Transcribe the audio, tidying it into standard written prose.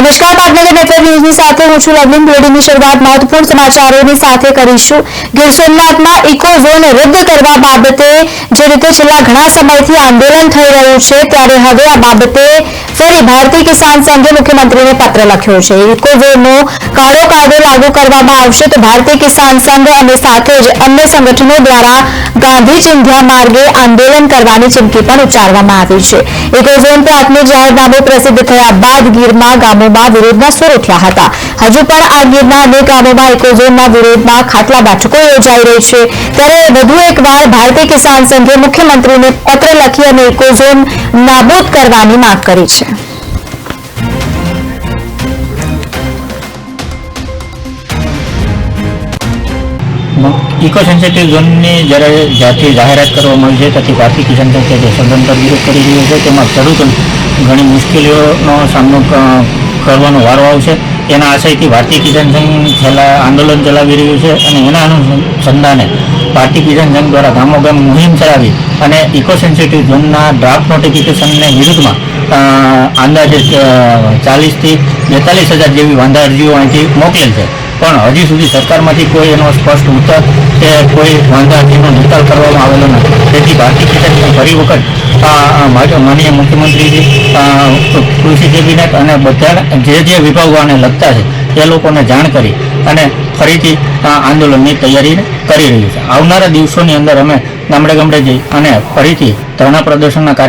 નમસ્કાર પાટનગર નેટવર્ક ન્યૂઝની સાથે હું છું લવલિન બ્લેડીની શરૂઆત મહત્વપૂર્ણ સમાચારોની સાથે કરીશું। ગીર સોમનાથમાં ઇકો ઝોન રદ કરવા બાબતે જે રીતે છેલ્લા ઘણા સમયથી આંદોલન થઈ રહ્યું છે ત્યારે હવે આ બાબતે ફરી ભારતીય કિસાન સંઘે મુખ્યમંત્રીને પત્ર લખ્યો છે। ઇકો ઝોનનો કાળો કાયદો લાગુ કરવામાં આવશે તો ભારતીય કિસાન સંઘ અને સાથે જ અન્ય સંગઠનો દ્વારા ગાંધી ચિંધ્યા માર્ગે આંદોલન કરવાની ચીમકી પણ ઉચ્ચારવામાં આવી છે। ઇકો ઝોન પ્રાથમિક જાહેરનામું પ્રસિદ્ધ થયા બાદ ગીરમાં ગામોમાં વિરોધના સૂર ઉઠ્યા હતા। હજુ પણ આ ગીરના અનેક ગામોમાં ઇકો ઝોનના વિરોધમાં ખાટલા બેઠકો યોજાઈ રહી છે ત્યારે વધુ એકવાર ભારતીય કિસાન સંઘે મુખ્યમંત્રીને પત્ર લખી અને ઇકો ઝોન નાબૂદ કરવાની માંગ કરી છે। ઇકો સેન્સિટિવ ઝોનની જ્યારથી જાહેરાત કરવામાં આવી છે ત્યાંથી ભારતીય કિસાન સંઘ જે સદંતર વિરોધ કરી રહ્યો છે તેમાં ખેડૂતોને ઘણી મુશ્કેલીઓનો સામનો કરવાનો વારો આવશે। એના આશયથી ભારતીય કિસાન સંઘ છેલ્લા આંદોલન ચલાવી રહ્યું છે અને એના અનુસંધાને ભારતીય કિસાન સંઘ દ્વારા ગામો ગામ મુહિમ ચલાવી અને ઇકો સેન્સિટિવ ઝોનના ડ્રાફ્ટ નોટિફિકેશનને વિરુદ્ધમાં અંદાજે 40,000થી 42,000 જેવી વાંધા અરજીઓ અહીંથી મોકલેલ છે પણ હજી સુધી સરકારમાંથી કોઈ એનો સ્પષ્ટ ઉત્તર કે કોઈ વાંધા અરજીનો નિકાલ કરવામાં આવેલો નથી। તેથી ભારતીય કિસાન સંઘ ફરી વખત માનનીય મુખ્યમંત્રીજી કૃષિ કેબિનેટ અને બધા જે વિભાગોને લગતા છે એ લોકોને જાણ કરી અને ફરીથી આંદોલનની તૈયારી કરી રહ્યું છે। આવનારા દિવસોની અંદર અમે ગામડે ગામડે જઈ અને ફરીથી ધરણા પ્રદર્શનના કાર્ય